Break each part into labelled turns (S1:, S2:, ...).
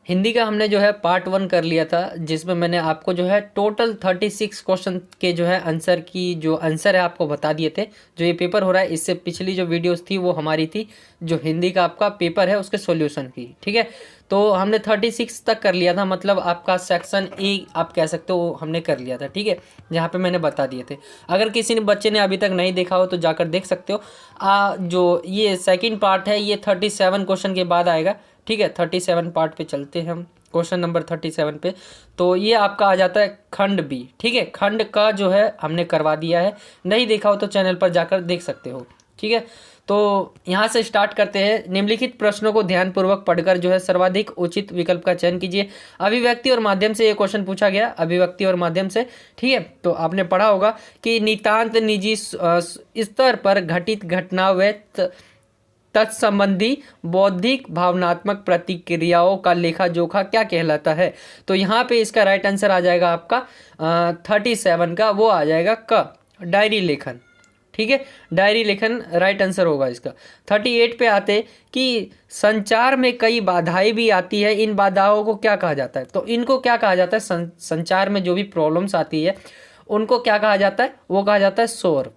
S1: हिंदी का हमने जो है पार्ट 1 कर लिया था, जिसमें मैंने आपको जो है टोटल 36 क्वेश्चन के जो है आंसर की जो आंसर है आपको बता दिए थे। जो ये पेपर हो रहा है इससे पिछली जो वीडियोस थी वो हमारी थी जो हिंदी का आपका पेपर है उसके सॉल्यूशन की, ठीक है। तो हमने 36 तक कर लिया था, मतलब आपका सेक्शन ए आप कह सकते हो हमने कर लिया था, ठीक है, जहाँ पे मैंने बता दिए थे। अगर किसी ने बच्चे ने अभी तक नहीं देखा हो तो जाकर देख सकते हो। जो ये सेकंड पार्ट है ये 37 क्वेश्चन के बाद आएगा, ठीक है। 37 पार्ट पे चलते हैं हम, क्वेश्चन नंबर 37 पे। तो ये आपका आ जाता है खंड बी, ठीक है। खंड का जो है हमने करवा दिया है, नहीं देखा हो तो चैनल पर जाकर देख सकते हो, ठीक है। तो यहाँ से स्टार्ट करते हैं। निम्नलिखित प्रश्नों को ध्यानपूर्वक पढ़कर जो है सर्वाधिक उचित विकल्प का चयन कीजिए। अभिव्यक्ति और माध्यम से ये क्वेश्चन पूछा गया, अभिव्यक्ति और माध्यम से, ठीक है। तो आपने पढ़ा होगा कि नितांत निजी स्तर पर घटित घटना व तत्संबंधी बौद्धिक भावनात्मक प्रतिक्रियाओं का लेखा जोखा क्या कहलाता है। तो यहाँ पे इसका राइट आंसर आ जाएगा आपका 37 का, वो आ जाएगा क, डायरी लेखन, ठीक है। डायरी लेखन राइट आंसर होगा इसका। 38 पे आते कि संचार में कई बाधाएं भी आती है, इन बाधाओं को क्या कहा जाता है। तो इनको क्या कहा जाता है, संचार में जो भी प्रॉब्लम्स आती है उनको क्या कहा जाता है, वो कहा जाता है शोर,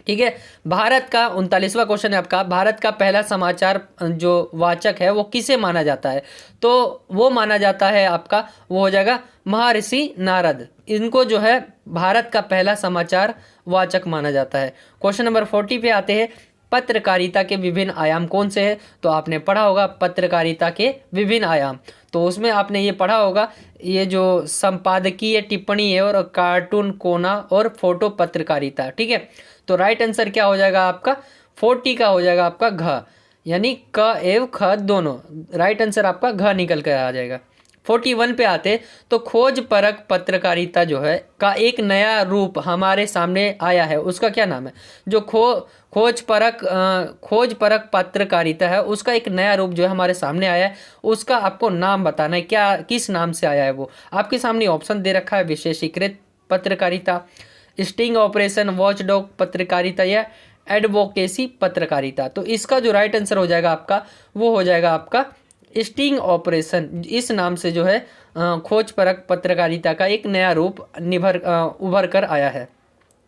S1: ठीक है। भारत का 39वां क्वेश्चन है आपका, भारत का पहला समाचार जो वाचक है वो किसे माना जाता है। तो वो माना जाता है आपका, वो हो जाएगा महर्षि नारद। इनको जो है भारत का पहला समाचार वाचक माना जाता है। क्वेश्चन नंबर 40 पे आते हैं, पत्रकारिता के विभिन्न आयाम कौन से हैं। तो आपने पढ़ा होगा पत्रकारिता के विभिन्न आयाम, तो उसमें आपने ये पढ़ा होगा ये जो संपादकीय टिप्पणी है और कार्टून कोना और फोटो पत्रकारिता, ठीक है। तो राइट आंसर क्या हो जाएगा आपका 40 का हो जाएगा आपका घ, यानी क एवं ख दोनों, राइट आंसर आपका घ निकल कर आ जाएगा। 41 पे आते तो खोज परक पत्रकारिता जो है का एक नया रूप हमारे सामने आया है, उसका क्या नाम है। जो खोज परक पत्रकारिता है उसका एक नया रूप जो है हमारे सामने आया है, उसका आपको नाम बताना है, क्या किस नाम से आया है वो। आपके सामने ऑप्शन दे रखा है, विशेषीकृत पत्रकारिता, स्टिंग ऑपरेशन, वॉचडॉग पत्रकारिता या एडवोकेसी पत्रकारिता। तो इसका जो राइट आंसर हो जाएगा आपका वो हो जाएगा आपका स्टिंग ऑपरेशन। इस नाम से जो है खोज परक पत्रकारिता का एक नया रूप उभर कर आया है,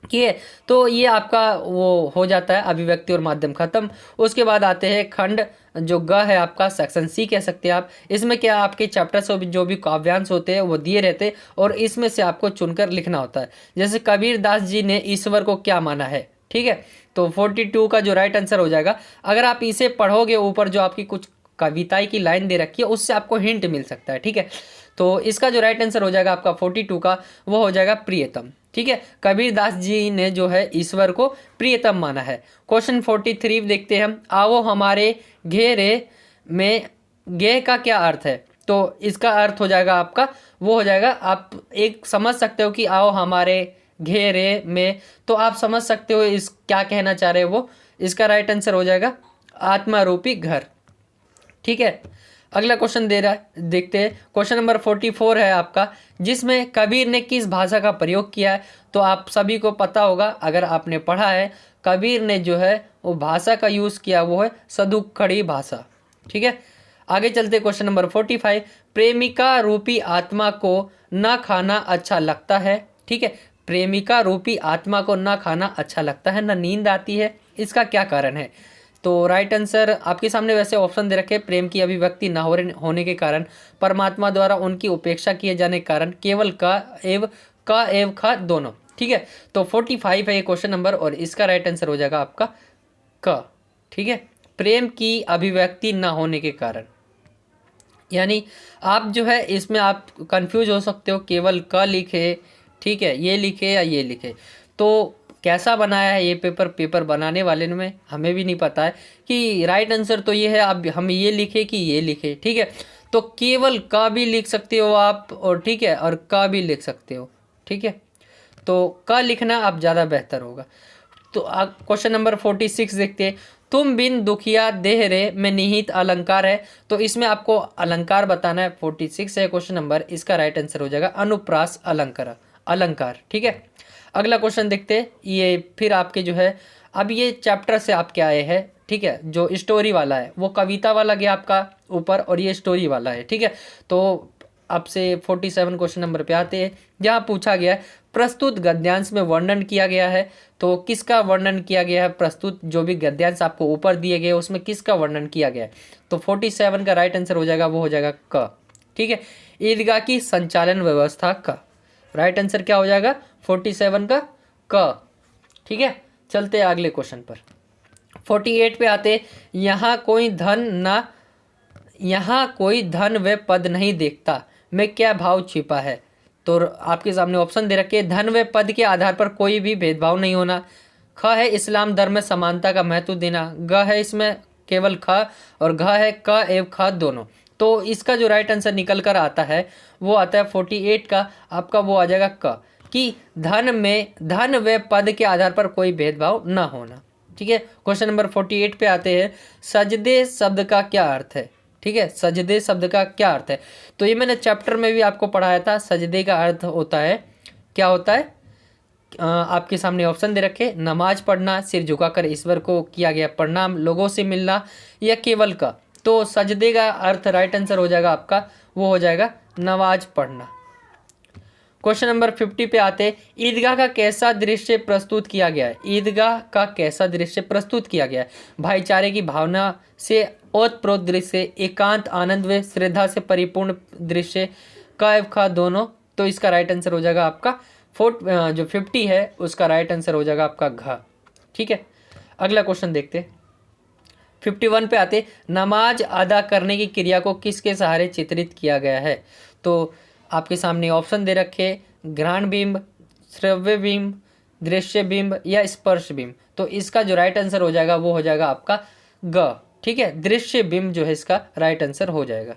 S1: ठीक है। तो ये आपका वो हो जाता है अभिव्यक्ति और माध्यम खत्म। उसके बाद आते हैं खंड जो ग है आपका, सेक्शन सी कह सकते हैं आप। इसमें क्या आपके चैप्टर से जो भी काव्यांश होते हैं वो दिए रहते हैं और इसमें से आपको चुनकर लिखना होता है। जैसे कबीर दास जी ने ईश्वर को क्या माना है, ठीक है। तो 42 का जो राइट आंसर हो जाएगा। अगर आप इसे पढ़ोगे, ऊपर जो आपकी कुछ कविताएं की लाइन दे रखी है उससे आपको हिंट मिल सकता है, ठीक है। तो इसका जो राइट आंसर हो जाएगा आपका 42 का, वो हो जाएगा प्रियतम, ठीक है। कबीर दास जी ने जो है ईश्वर को प्रियतम माना है। क्वेश्चन 43 देखते हैं हम, आओ हमारे घेरे में गे का क्या अर्थ है। तो इसका अर्थ हो जाएगा आपका, वो हो जाएगा, आप एक समझ सकते हो कि आओ हमारे घेरे में, तो आप समझ सकते हो इस क्या कहना चाह रहे हो वो। इसका राइट आंसर हो जाएगा आत्मा रूपी घर, ठीक है। अगला क्वेश्चन दे रहा है, देखते हैं। क्वेश्चन नंबर 44 है आपका, जिसमें कबीर ने किस भाषा का प्रयोग किया है। तो आप सभी को पता होगा, अगर आपने पढ़ा है, कबीर ने जो है वो भाषा का यूज़ किया वो है सदुक्खड़ी भाषा, ठीक है। आगे चलते क्वेश्चन नंबर 45, प्रेमिका रूपी आत्मा को न खाना अच्छा लगता है, ठीक है। प्रेमिका रूपी आत्मा को न खाना अच्छा लगता है, न नींद आती है, इसका क्या कारण है। तो राइट आंसर आपके सामने वैसे ऑप्शन दे रखे, प्रेम की अभिव्यक्ति न होने के कारण, परमात्मा द्वारा उनकी उपेक्षा किए जाने के कारण, केवल क एव ख दोनों, ठीक है। तो 45 है ये क्वेश्चन नंबर और इसका राइट आंसर हो जाएगा आपका क, ठीक है। प्रेम की अभिव्यक्ति न होने के कारण, यानी आप जो है इसमें आप कंफ्यूज हो सकते हो, केवल क लिखे, ठीक है, ये लिखे या ये लिखे। तो कैसा बनाया है ये पेपर बनाने वाले में हमें भी नहीं पता है कि राइट आंसर तो ये है, अब हम ये लिखे कि ये लिखे, ठीक है। तो केवल का भी लिख सकते हो आप, और ठीक है, और का भी लिख सकते हो, ठीक है। तो का लिखना आप ज़्यादा बेहतर होगा। तो क्वेश्चन नंबर 46 देखते हैं, तुम बिन दुखिया देह रे में निहित अलंकार है। तो इसमें आपको अलंकार बताना है। 46 है क्वेश्चन नंबर, इसका राइट आंसर हो जाएगा अनुप्रास अलंकार, ठीक है। अगला क्वेश्चन देखते हैं, ये फिर आपके जो है अब ये चैप्टर से आपके आए हैं, ठीक है, जो स्टोरी वाला है वो कविता वाला गया आपका ऊपर और ये स्टोरी वाला है, ठीक है। तो आपसे 47 क्वेश्चन नंबर पे आते हैं, जहाँ पूछा गया है प्रस्तुत गद्यांश में वर्णन किया गया है, तो किसका वर्णन किया गया है, प्रस्तुत जो भी गद्यांश आपको ऊपर दिए गए उसमें किसका वर्णन किया गया है। तो 47 का राइट आंसर हो जाएगा, वो हो जाएगा क, ठीक है। ईदगाह की संचालन व्यवस्था का राइट आंसर क्या हो जाएगा, 47 का क, ठीक है। चलते हैं अगले क्वेश्चन पर। 48 पे आते, यहाँ कोई धन व पद नहीं देखता में क्या भाव छिपा है। तो आपके सामने ऑप्शन दे रखे, धन व पद के आधार पर कोई भी भेदभाव नहीं होना, ख है इस्लाम धर्म में समानता का महत्व देना, ग है इसमें केवल ख, और घ है क एवं ख दोनों। तो इसका जो राइट आंसर निकल कर आता है वो आता है 48 का आपका, वो आ जाएगा क, कि धन व पद के आधार पर कोई भेदभाव न होना, ठीक है। क्वेश्चन नंबर 48 पे आते हैं, सजदे शब्द का क्या अर्थ है, ठीक है। सजदे शब्द का क्या अर्थ है, तो ये मैंने चैप्टर में भी आपको पढ़ाया था। सजदे का अर्थ होता है, क्या होता है, आपके सामने ऑप्शन दे रखे, नमाज पढ़ना, सिर झुकाकर ईश्वर को किया गया प्रणाम, लोगों से मिलना, या केवल का। तो सजदे का अर्थ राइट आंसर हो जाएगा आपका, वो हो जाएगा नमाज पढ़ना। क्वेश्चन नंबर 50 पे आते, ईदगाह का कैसा दृश्य प्रस्तुत किया गया है। ईदगाह का कैसा दृश्य प्रस्तुत किया गया है, भाईचारे की भावना से ओतप्रोत दृश्य, एकांत आनंद व श्रद्धा से परिपूर्ण दृश्य, का खा दोनों। तो इसका राइट आंसर हो जाएगा आपका जो 50 है उसका राइट आंसर हो जाएगा आपका घ, ठीक है। अगला क्वेश्चन देखते, 51 पे आते, नमाज अदा करने की क्रिया को किसके सहारे चित्रित किया गया है। तो आपके सामने ऑप्शन दे रखे, घ्राण बिंब, श्रव्य बिंब, दृश्य बिंब या स्पर्श बिंब। तो इसका जो राइट आंसर हो जाएगा वो हो जाएगा आपका ग, ठीक है। दृश्य बिंब जो है इसका राइट आंसर हो जाएगा।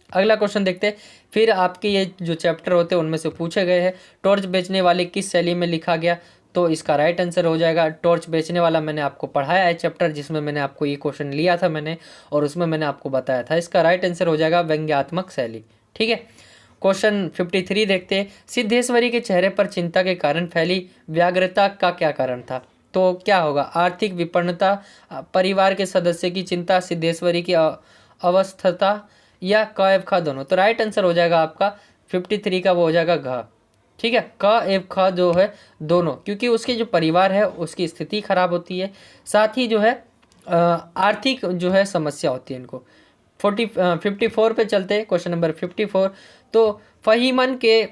S1: अगला क्वेश्चन देखते हैं, फिर आपके ये जो चैप्टर होते हैं उनमें से पूछे गए हैं, टॉर्च बेचने वाले किस शैली में लिखा गया। तो इसका राइट आंसर हो जाएगा, टॉर्च बेचने वाला मैंने आपको पढ़ाया है चैप्टर, जिसमें मैंने आपको ये क्वेश्चन लिया था मैंने, और उसमें मैंने आपको बताया था। इसका राइट आंसर हो जाएगा व्यंग्यात्मक शैली, ठीक है। क्वेश्चन 53 देखते हैं, सिद्धेश्वरी के चेहरे पर चिंता के कारण फैली व्याग्रता का क्या कारण था। तो क्या होगा, आर्थिक विपन्नता, परिवार के सदस्य की चिंता, सिद्धेश्वरी की अवस्था, या क एव ख दोनों। तो राइट आंसर हो जाएगा आपका 53 का, वो हो जाएगा घ, ठीक है। क एव ख जो है दोनों, क्योंकि उसके जो परिवार है उसकी स्थिति खराब होती है, साथ ही जो है आर्थिक जो है समस्या होती है इनको। 54 पे चलते हैं, क्वेश्चन नंबर 54। तो फहीमन के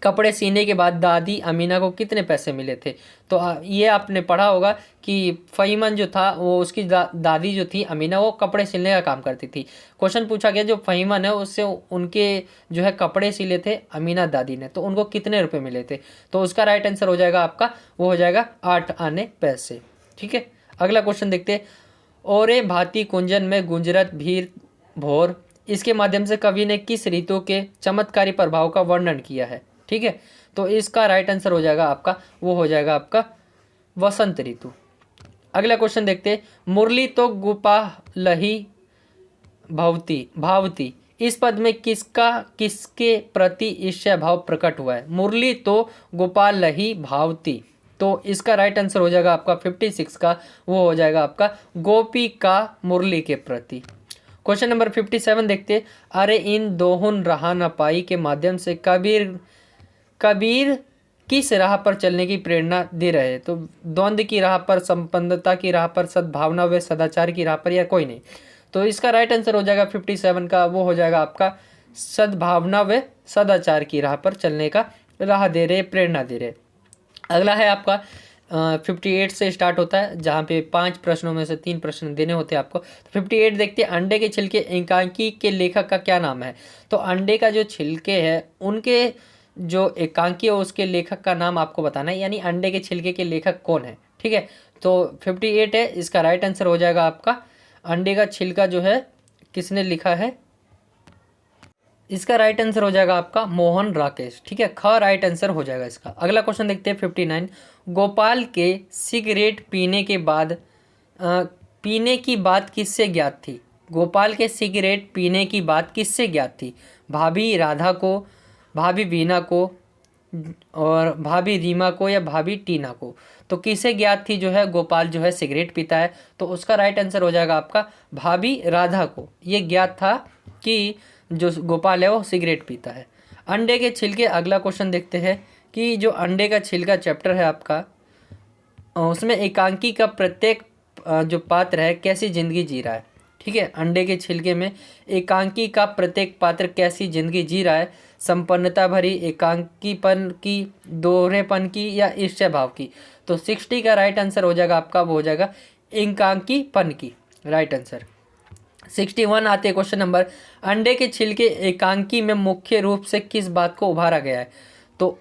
S1: कपड़े सीने के बाद दादी अमीना को कितने पैसे मिले थे। तो ये आपने पढ़ा होगा कि फहीमन जो था वो उसकी दादी जो थी अमीना, वो कपड़े सिलने का काम करती थी। क्वेश्चन पूछा गया जो फहीमन है उससे उनके जो है कपड़े सिले थे अमीना दादी ने, तो उनको कितने रुपए मिले थे। तो उसका राइट आंसर हो जाएगा आपका, वो हो जाएगा 8 आने पैसे, ठीक है। अगला क्वेश्चन देखते हैं, ओरे भांति कुंजन में गुंजरत भीड़ भोर, इसके माध्यम से कवि ने किस ऋतु के चमत्कारी प्रभाव का वर्णन किया है, ठीक है। तो इसका राइट आंसर हो जाएगा आपका, वो हो जाएगा आपका वसंत ऋतु। अगला क्वेश्चन देखते हैं, मुरली तो गोपालही भावती, इस पद में किसके प्रति ईर्ष्या भाव प्रकट हुआ है। मुरली तो गोपालही भावती, तो इसका राइट आंसर हो जाएगा आपका 56 का, वो हो जाएगा आपका गोपी का मुरली के प्रति। क्वेश्चन नंबर 57 देखते, अरे इन दोहुन रहा न पाई के माध्यम से कबीर किस राह पर चलने की प्रेरणा दे रहे हैं। तो द्वंद्व की राह पर, संपन्नता की राह पर, सद्भावना व सदाचार की राह पर, या कोई नहीं। तो इसका राइट आंसर हो जाएगा 57 का, वो हो जाएगा आपका सद्भावना व सदाचार की राह पर चलने का राह दे रहे, प्रेरणा दे रहे। अगला है आपका 58 से स्टार्ट होता है, जहाँ पे 5 प्रश्नों में से 3 प्रश्न देने होते हैं आपको। तो 58 देखते हैं, अंडे के छिलके एकांकी के लेखक का क्या नाम है। तो अंडे का जो छिलके है उनके जो एकांकी है उसके लेखक का नाम आपको बताना है, यानी अंडे के छिलके के लेखक कौन है, ठीक है। तो 58 है, इसका राइट आंसर हो जाएगा आपका अंडे का छिलका जो है किसने लिखा है, इसका राइट आंसर हो जाएगा आपका मोहन राकेश, ठीक है। ख राइट आंसर हो जाएगा इसका। अगला क्वेश्चन देखते हैं 59, गोपाल के सिगरेट पीने की बात किससे ज्ञात थी। गोपाल के सिगरेट पीने की बात किससे ज्ञात थी, भाभी राधा को, भाभी वीना को, और भाभी रीमा को या भाभी टीना को। तो किसे ज्ञात थी जो है गोपाल जो है सिगरेट पीता है, तो उसका राइट आंसर हो जाएगा आपका भाभी राधा को। ये ज्ञात था कि जो गोपाल है वो सिगरेट पीता है। अंडे के छिलके, अगला क्वेश्चन देखते हैं कि जो अंडे का छिलका चैप्टर है आपका, उसमें एकांकी का प्रत्येक जो पात्र है कैसी जिंदगी जी रहा है। ठीक है, अंडे के छिलके में एकांकी का प्रत्येक पात्र कैसी जिंदगी जी रहा है, संपन्नता भरी, एकांकीपन की, दोहरेपन की या ईर्ष्या भाव की। तो 60 का राइट आंसर हो जाएगा आपका, वो हो जाएगा एकांकीपन की, राइट आंसर। 61 आते हैं क्वेश्चन नंबर, अंडे के छिलके एकांकी में मुख्य रूप से किस बात को उभारा गया है। तो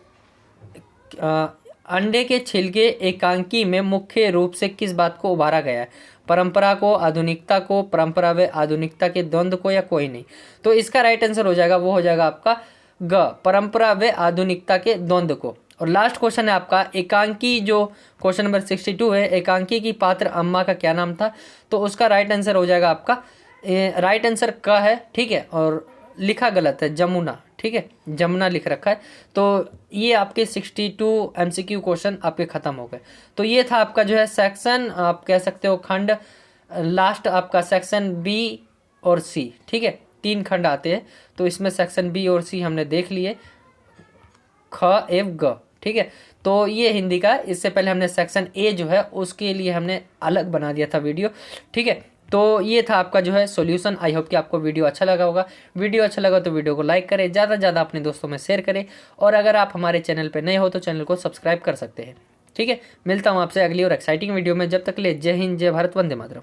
S1: अंडे के छिलके एकांकी में मुख्य रूप से किस बात को उभारा गया है, परंपरा को, आधुनिकता को, परंपरा व आधुनिकता के द्वंद्व को, या कोई नहीं। तो इसका राइट आंसर हो जाएगा, वो हो जाएगा आपका ग, परंपरा व आधुनिकता के द्वंद्व को। और लास्ट क्वेश्चन है आपका एकांकी, जो क्वेश्चन नंबर 62 है, एकांकी की पात्र अम्मा का क्या नाम था। तो उसका राइट आंसर हो जाएगा आपका, राइट आंसर क है। ठीक है, और लिखा गलत है, जमुना। ठीक है, जमुना लिख रखा है। तो ये आपके 62 MCQ क्वेश्चन आपके ख़त्म हो गए। तो ये था आपका जो है सेक्शन, आप कह सकते हो खंड, लास्ट आपका सेक्शन बी और सी। ठीक है, 3 खंड आते हैं, तो इसमें सेक्शन बी और सी हमने देख लिए, ख एवं ग। ठीक है, तो ये हिंदी का, इससे पहले हमने सेक्शन ए जो है उसके लिए हमने अलग बना दिया था वीडियो। ठीक है, तो ये था आपका जो है सॉल्यूशन। आई होप कि आपको वीडियो अच्छा लगा होगा। वीडियो अच्छा लगा तो वीडियो को लाइक करें, ज़्यादा से ज़्यादा अपने दोस्तों में शेयर करें, और अगर आप हमारे चैनल पर नए हो तो चैनल को सब्सक्राइब कर सकते हैं। ठीक है, मिलता हूँ आपसे अगली और एक्साइटिंग वीडियो में। जब तक के लिए जय हिंद, जय भारत, वंदे मातरम।